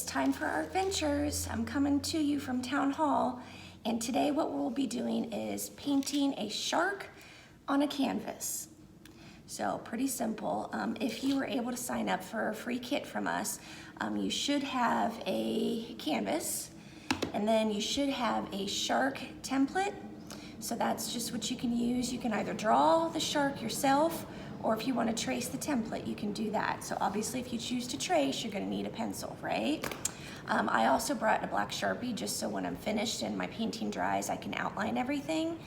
It's time for ArtVentures. I'm coming to you from Town Hall, and today what we'll be doing is painting a shark on a canvas. So pretty simple. If you were able to sign up for a free kit from us, you should have a canvas, and then you should have a shark template. So that's just what you can use. You can either draw the shark yourself, or if you want to trace the template, you can do that. So obviously if you choose to trace, you're going to need a pencil, right? I also brought a black Sharpie just so when I'm finished and my painting dries, I can outline everything.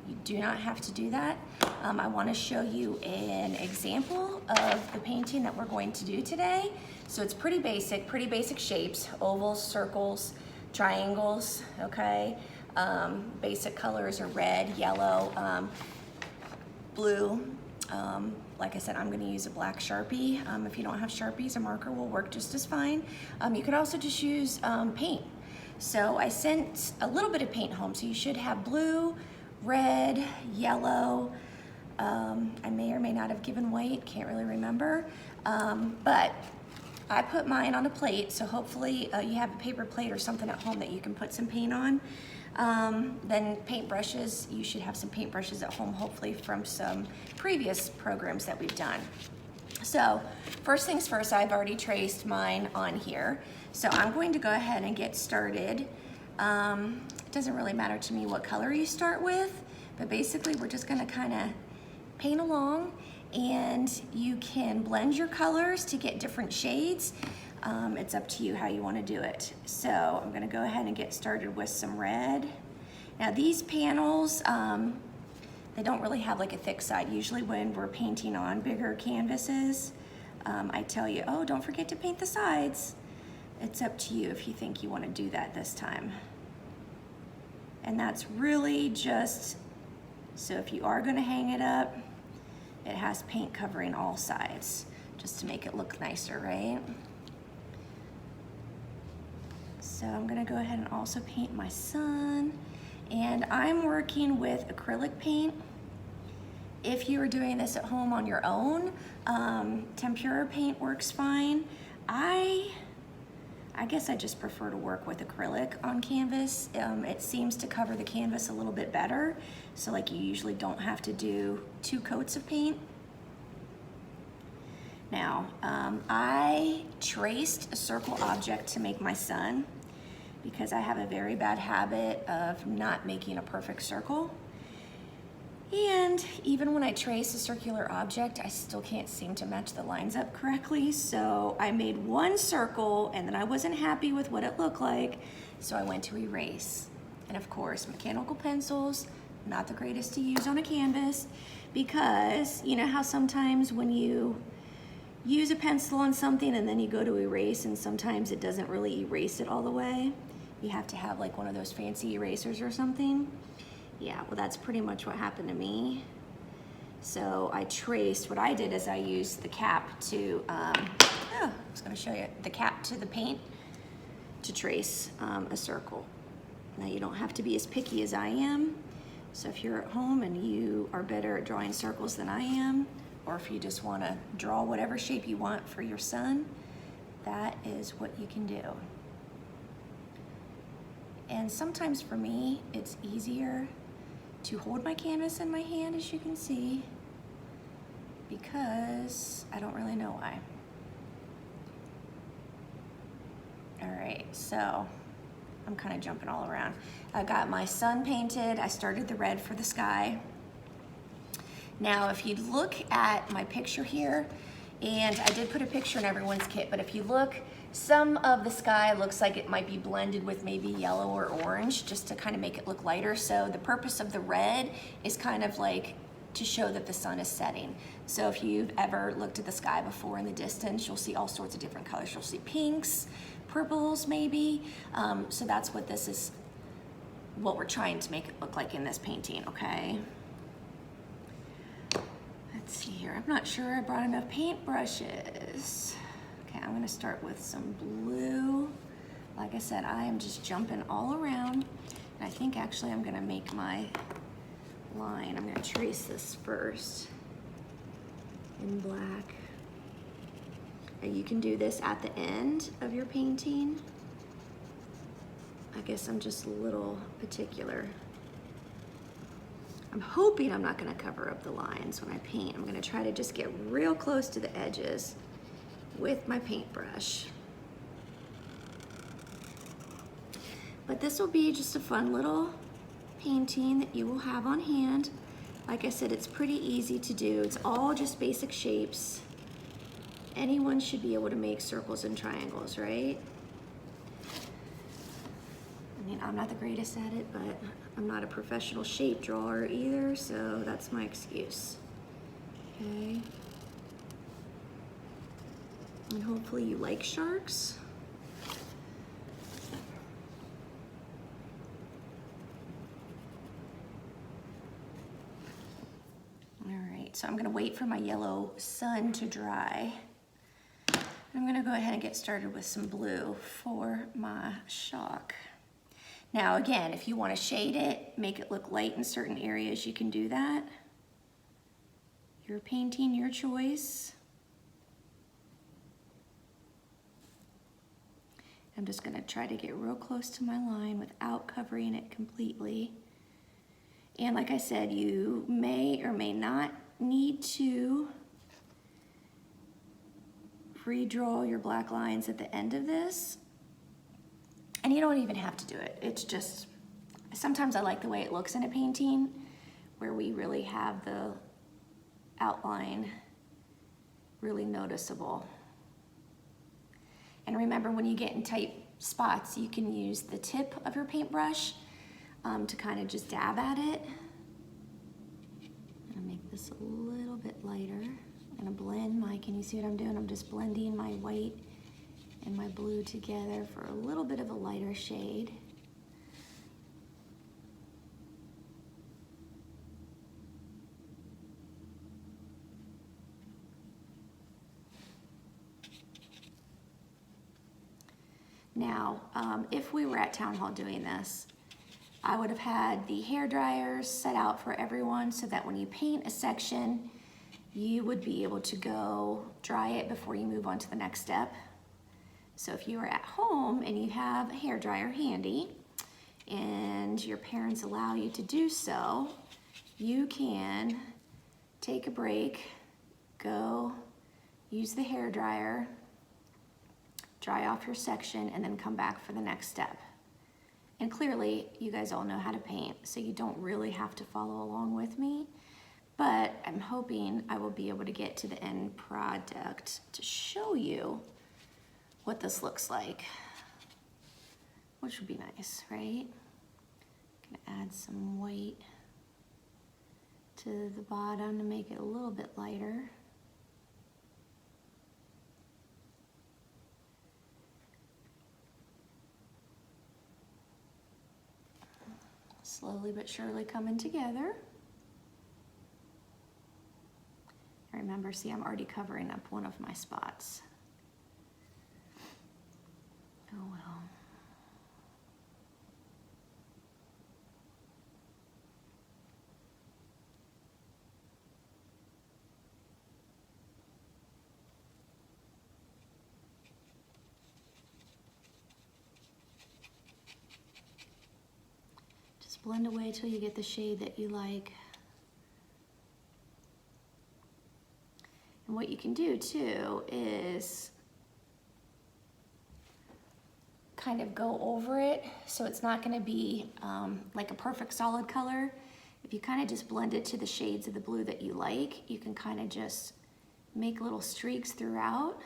You do not have to do that. I want to show you an example of the painting that we're going to do today. So it's pretty basic shapes: ovals, circles, triangles, okay? Basic colors are red, yellow, blue. Like I said, I'm going to use a black Sharpie. If you don't have Sharpies, a marker will work just as fine. You could also just use paint. So I sent a little bit of paint home, so you should have blue, red, yellow. I may or may not have given white, can't really remember. But I put mine on a plate, so hopefully you have a paper plate or something at home that you can put some paint on. Then paintbrushes, you should have some paintbrushes at home, hopefully from some previous programs that we've done. So first things first, I've already traced mine on here. So I'm going to go ahead and get started. It doesn't really matter to me what color you start with, but basically we're just gonna kind of paint along, and you can blend your colors to get different shades. It's up to you how you want to do it. So I'm going to go ahead and get started with some red. Now these panels, they don't really have like a thick side. Usually when we're painting on bigger canvases, I tell you, oh, don't forget to paint the sides. It's up to you if you think you want to do that this time. And that's really just, so if you are going to hang it up, it has paint covering all sides, just to make it look nicer, right? So I'm gonna go ahead and also paint my sun. And I'm working with acrylic paint. If you are doing this at home on your own, tempera paint works fine. I guess I just prefer to work with acrylic on canvas. It seems to cover the canvas a little bit better. So like you usually don't have to do 2 coats of paint. Now, I traced a circle object to make my sun because I have a very bad habit of not making a perfect circle. And even when I trace a circular object, I still can't seem to match the lines up correctly. So I made one circle and then I wasn't happy with what it looked like. So I went to erase. And of course, mechanical pencils, not the greatest to use on a canvas, because you know how sometimes when you use a pencil on something and then you go to erase and sometimes it doesn't really erase it all the way. You have to have like one of those fancy erasers or something. Yeah, well that's pretty much what happened to me. So I traced, what I did is I used the cap to, I was gonna show you, the cap to the paint to trace a circle. Now you don't have to be as picky as I am. So if you're at home and you are better at drawing circles than I am, or if you just want to draw whatever shape you want for your sun, that is what you can do. And sometimes for me, it's easier to hold my canvas in my hand, as you can see, because I don't really know why. All right, so I'm kind of jumping all around. I got my sun painted. I started the red for the sky. Now, if you look at my picture here, and I did put a picture in everyone's kit, but if you look, some of the sky looks like it might be blended with maybe yellow or orange, just to kind of make it look lighter. So the purpose of the red is kind of like to show that the sun is setting. So if you've ever looked at the sky before in the distance, you'll see all sorts of different colors. You'll see pinks, purples maybe. So that's what this is, what we're trying to make it look like in this painting, okay? Let's see here, I'm not sure I brought enough paintbrushes. Okay, I'm gonna start with some blue. Like I said, I am just jumping all around. And I think actually I'm gonna make my line. I'm gonna trace this first in black. You can do this at the end of your painting. I guess I'm just a little particular. I'm hoping I'm not gonna cover up the lines when I paint. I'm gonna try to just get real close to the edges with my paintbrush. But this will be just a fun little painting that you will have on hand. Like I said, it's pretty easy to do. It's all just basic shapes. Anyone should be able to make circles and triangles, right? I mean, I'm not the greatest at it, but I'm not a professional shape drawer either, so that's my excuse. Okay. And hopefully you like sharks. All right, so I'm gonna wait for my yellow sun to dry. I'm gonna go ahead and get started with some blue for my shock. Now again, if you wanna shade it, make it look light in certain areas, you can do that. You're painting, your choice. I'm just gonna try to get real close to my line without covering it completely. And like I said, you may or may not need to redraw your black lines at the end of this. And you don't even have to do it. It's just, sometimes I like the way it looks in a painting where we really have the outline really noticeable. And remember, when you get in tight spots, you can use the tip of your paintbrush to kind of just dab at it. I'm gonna make this a little bit lighter. I'm gonna blend can you see what I'm doing? I'm just blending my white and my blue together for a little bit of a lighter shade. Now, if we were at Town Hall doing this, I would have had the hair dryers set out for everyone so that when you paint a section, you would be able to go dry it before you move on to the next step. So if you are at home and you have a hair dryer handy and your parents allow you to do so, you can take a break, go use the hair dryer, dry off your section, and then come back for the next step. And clearly, you guys all know how to paint, so you don't really have to follow along with me, but I'm hoping I will be able to get to the end product to show you what this looks like, which would be nice, right? Gonna add some white to the bottom to make it a little bit lighter. Slowly but surely coming together. Remember, see, I'm already covering up one of my spots. Oh well. Just blend away till you get the shade that you like. And what you can do too is kind of go over it so it's not going to be like a perfect solid color. If you kind of just blend it to the shades of the blue that you like, you can kind of just make little streaks throughout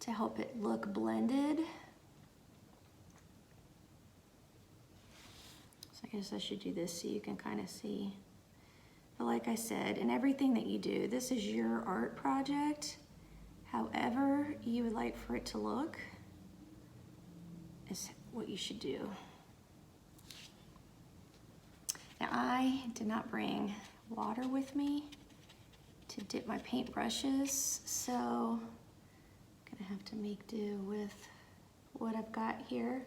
to help it look blended. So I guess I should do this so you can kind of see. But like I said, in everything that you do, this is your art project. However you would like for it to look is what you should do. Now, I did not bring water with me to dip my paintbrushes, so I'm gonna have to make do with what I've got here.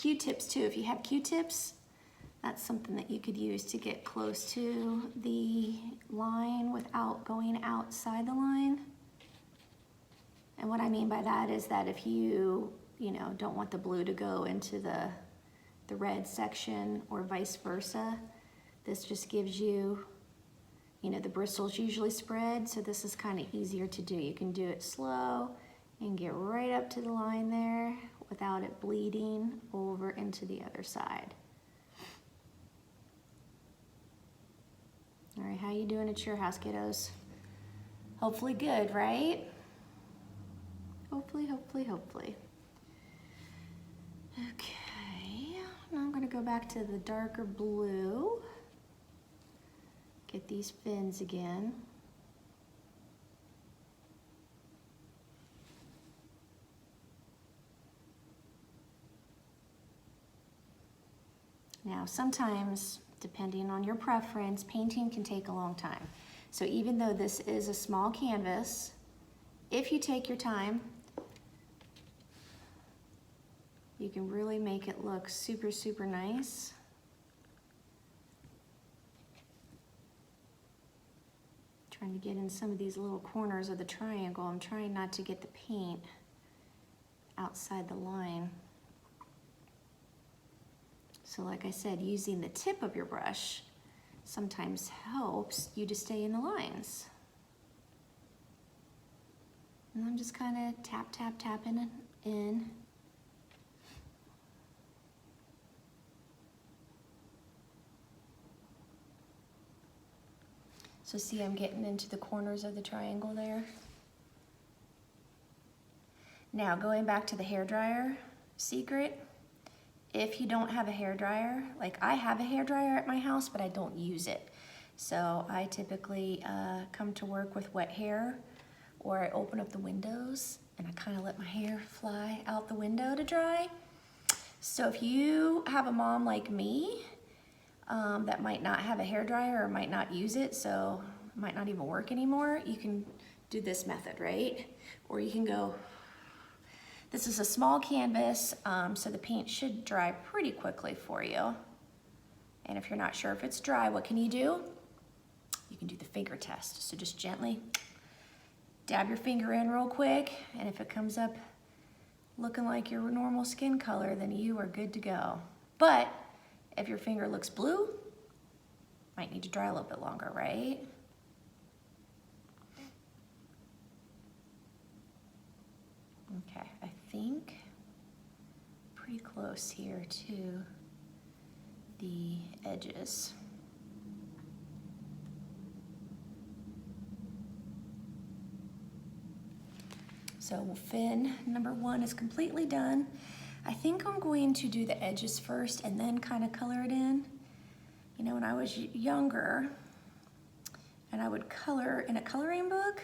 Q-tips too. If you have Q-tips, that's something that you could use to get close to the line without going outside the line. And what I mean by that is that if you don't want the blue to go into the red section or vice versa, this just gives you, the bristles usually spread, so this is kind of easier to do. You can do it slow and get right up to the line there without it bleeding over into the other side. All right, how you doing at your house, kiddos? Hopefully good, right? Hopefully, hopefully, hopefully. Okay, now I'm gonna go back to the darker blue. Get these fins again. Now, sometimes, depending on your preference, painting can take a long time. So even though this is a small canvas, if you take your time, you can really make it look super, super nice. Trying to get in some of these little corners of the triangle. I'm trying not to get the paint outside the line. So like I said, using the tip of your brush sometimes helps you to stay in the lines. And I'm just kind of tapping it in. So see, I'm getting into the corners of the triangle there. Now going back to the hairdryer secret, if you don't have a hairdryer, like I have a hairdryer at my house, but I don't use it. So I typically come to work with wet hair, or I open up the windows and I kind of let my hair fly out the window to dry. So if you have a mom like me that might not have a hairdryer or might not use it, so it might not even work anymore, you can do this method, right? Or you can go, this is a small canvas, so the paint should dry pretty quickly for you. And if you're not sure if it's dry, what can you do? You can do the finger test. So just gently dab your finger in real quick, and if it comes up looking like your normal skin color, then you are good to go. But if your finger looks blue, might need to dry a little bit longer, right? Okay, I think pretty close here to the edges. So fin number 1 is completely done. I think I'm going to do the edges first and then kind of color it in. You know, when I was younger and I would color in a coloring book,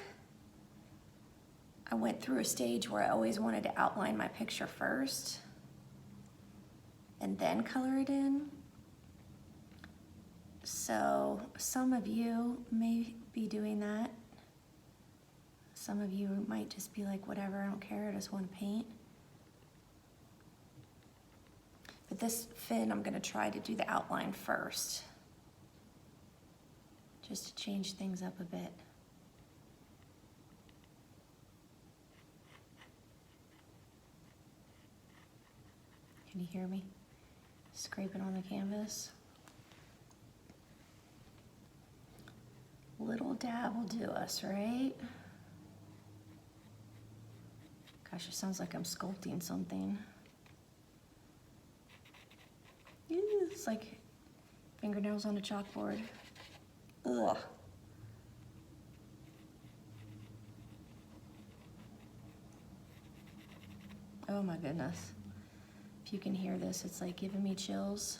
I went through a stage where I always wanted to outline my picture first and then color it in. So some of you may be doing that. Some of you might just be like, whatever, I don't care, I just want to paint. But this fin, I'm gonna try to do the outline first, just to change things up a bit. Can you hear me? Scraping on the canvas. Little dab will do us, right? Gosh, it sounds like I'm sculpting something. Ew, it's like fingernails on a chalkboard. Ugh. Oh my goodness. If you can hear this, it's like giving me chills.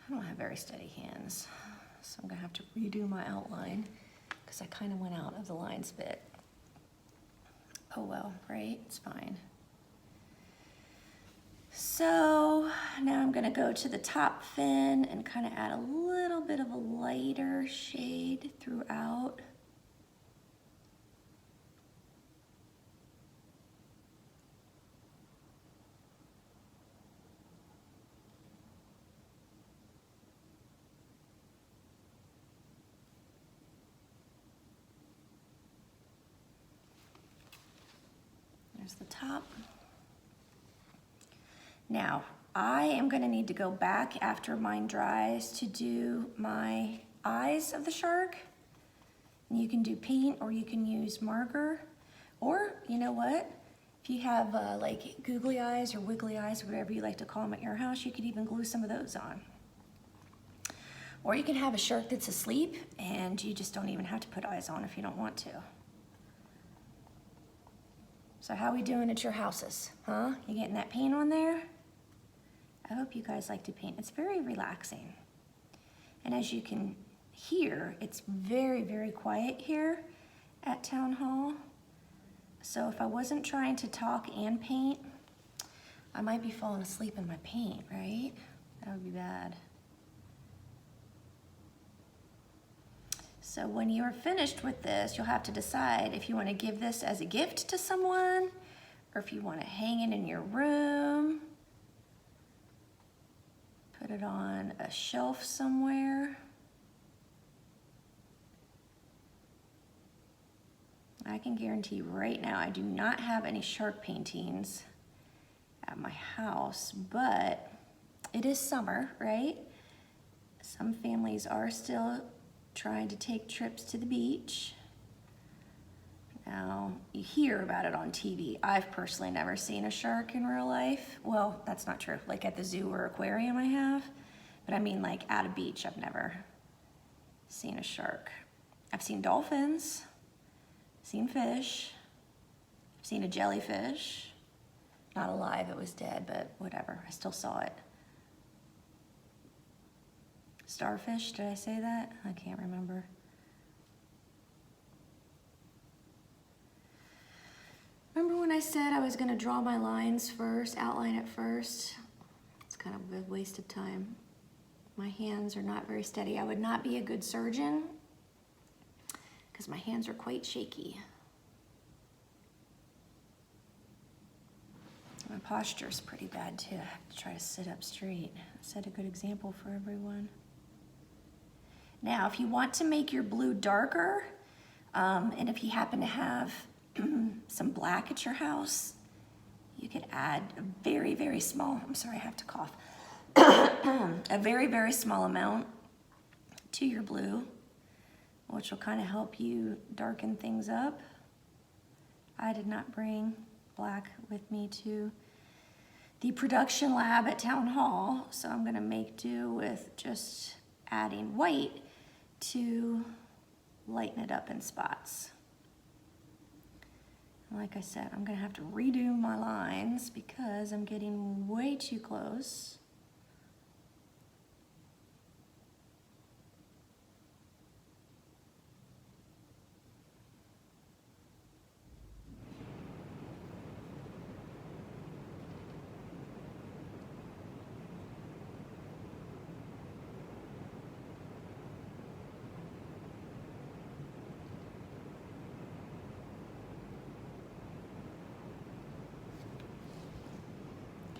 I don't have very steady hands, so I'm gonna have to redo my outline because I kind of went out of the lines a bit. Oh well, right? It's fine. So now I'm gonna go to the Topfin and kind of add a little bit of a lighter shade throughout. There's the top. Now, I am gonna need to go back after mine dries to do my eyes of the shark. And you can do paint or you can use marker. Or, you know what? If you have like googly eyes or wiggly eyes, whatever you like to call them at your house, you could even glue some of those on. Or you can have a shark that's asleep and you just don't even have to put eyes on if you don't want to. So how we doing at your houses, huh? You getting that paint on there? I hope you guys like to paint. It's very relaxing. And as you can hear, it's very, very quiet here at Town Hall. So if I wasn't trying to talk and paint, I might be falling asleep in my paint, right? That would be bad. So when you're finished with this, you'll have to decide if you want to give this as a gift to someone or if you want to hang it in your room. Put it on a shelf somewhere. I can guarantee you right now I do not have any shark paintings at my house, but it is summer, right? Some families are still trying to take trips to the beach. Now, you hear about it on TV. I've personally never seen a shark in real life. Well, that's not true. Like at the zoo or aquarium I have. But I mean like at a beach, I've never seen a shark. I've seen dolphins, seen fish, I've seen a jellyfish. Not alive, it was dead, but whatever, I still saw it. Starfish, did I say that? I can't remember. Remember when I said I was gonna draw my lines first, outline it first? It's kind of a waste of time. My hands are not very steady. I would not be a good surgeon because my hands are quite shaky. My posture's pretty bad too. I have to try to sit up straight. Set a good example for everyone. Now, if you want to make your blue darker, and if you happen to have some black at your house, you could add a very, very small, I'm sorry, I have to cough, a very, very small amount to your blue, which will kind of help you darken things up. I did not bring black with me to the production lab at Town Hall, so I'm gonna make do with just adding white to lighten it up in spots. Like I said, I'm gonna have to redo my lines because I'm getting way too close.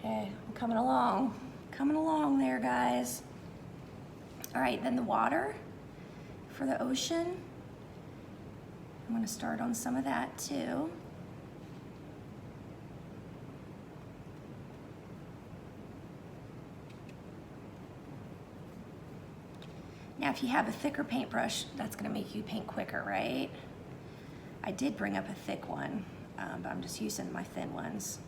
Okay, I'm coming along there, guys. All right, then the water for the ocean. I'm gonna start on some of that too. Now, if you have a thicker paintbrush, that's gonna make you paint quicker, right? I did bring up a thick one, but I'm just using my thin ones.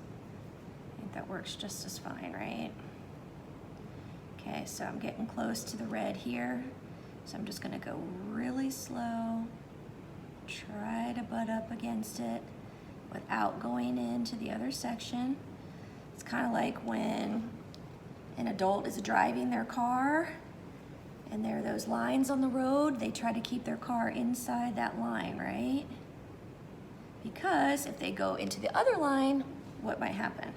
I think that works just as fine, right? Okay, so I'm getting close to the red here. So I'm just gonna go really slow, try to butt up against it without going into the other section. It's kind of like when an adult is driving their car and there are those lines on the road, they try to keep their car inside that line, right? Because if they go into the other line, what might happen?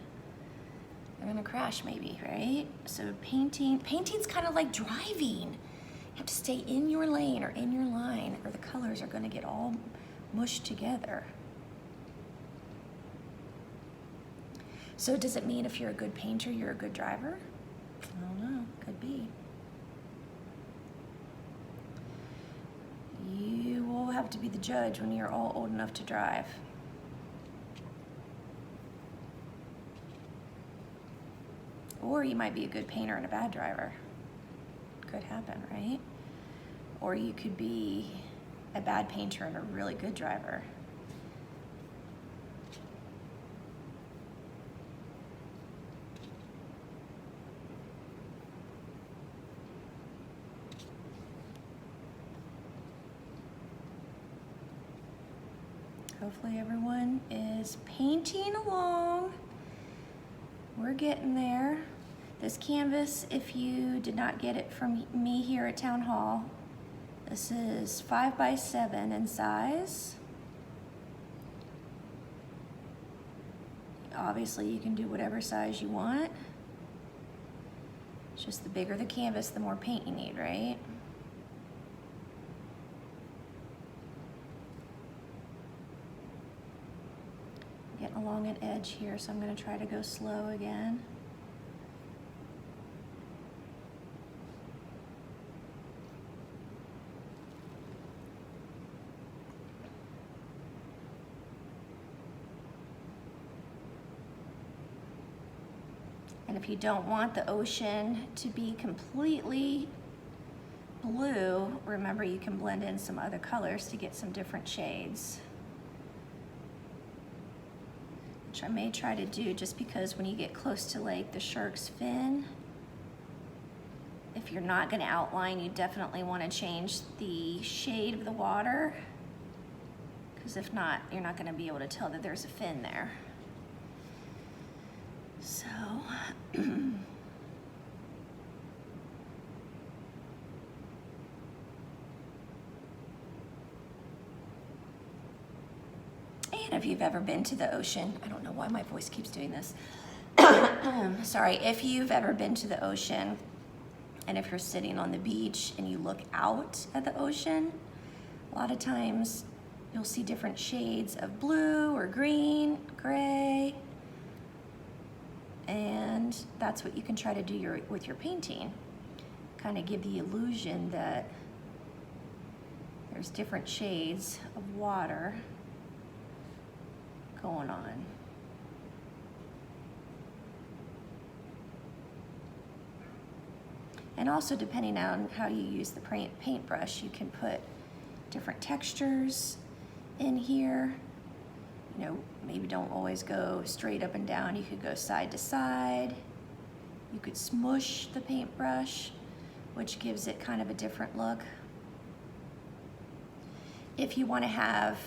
they're gonna crash maybe, right? So painting's kind of like driving. You have to stay in your lane or in your line or the colors are gonna get all mushed together. So does it mean if you're a good painter, you're a good driver? I don't know, could be. You will have to be the judge when you're all old enough to drive. Or you might be a good painter and a bad driver. Could happen, right? Or you could be a bad painter and a really good driver. Hopefully everyone is painting along. We're getting there. This canvas, if you did not get it from me here at Town Hall, this is 5 by 7 in size. Obviously you can do whatever size you want. It's just the bigger the canvas, the more paint you need, right? Getting along an edge here, so I'm going to try to go slow again. And if you don't want the ocean to be completely blue, remember you can blend in some other colors to get some different shades. Which I may try to do just because when you get close to like the shark's fin, if you're not gonna outline, you definitely wanna change the shade of the water, because if not, you're not gonna be able to tell that there's a fin there. So, and if you've ever been to the ocean, I don't know why my voice keeps doing this. Sorry, if you've ever been to the ocean, and if you're sitting on the beach and you look out at the ocean, a lot of times you'll see different shades of blue or green, gray, and that's what you can try to do with your painting. Kind of give the illusion that there's different shades of water going on. And also depending on how you use the paintbrush, you can put different textures in here. You know, maybe don't always go straight up and down. You could go side to side. You could smush the paintbrush, which gives it kind of a different look. If you want to have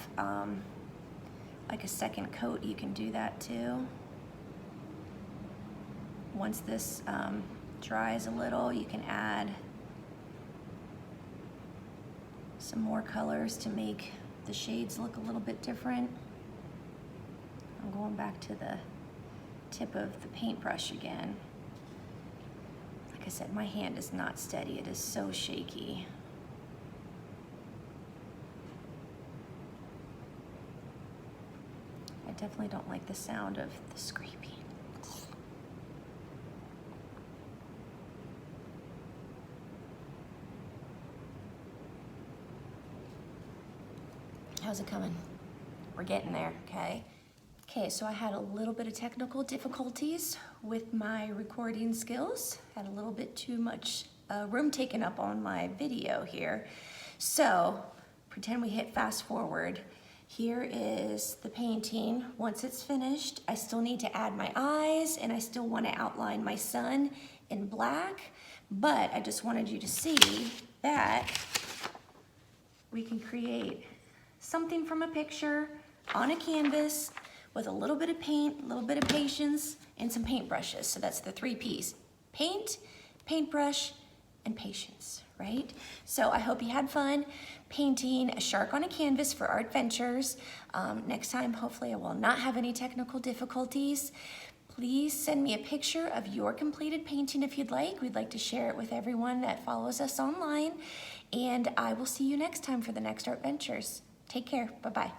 like a second coat, you can do that too. Once this dries a little, you can add some more colors to make the shades look a little bit different. I'm going back to the tip of the paintbrush again. Like I said, my hand is not steady. It is so shaky. I definitely don't like the sound of the scraping. How's it coming? We're getting there, okay? Okay, so I had a little bit of technical difficulties with my recording skills. Had a little bit too much room taken up on my video here. So, pretend we hit fast forward. Here is the painting. Once it's finished, I still need to add my eyes and I still want to outline my sun in black, but I just wanted you to see that we can create something from a picture on a canvas with a little bit of paint, a little bit of patience, and some paintbrushes. So that's the 3 Ps. Paint, paintbrush, and patience, right? So I hope you had fun painting a shark on a canvas for ArtVentures. Next time, hopefully I will not have any technical difficulties. Please send me a picture of your completed painting if you'd like. We'd like to share it with everyone that follows us online. And I will see you next time for the next ArtVentures. Take care. Bye-bye.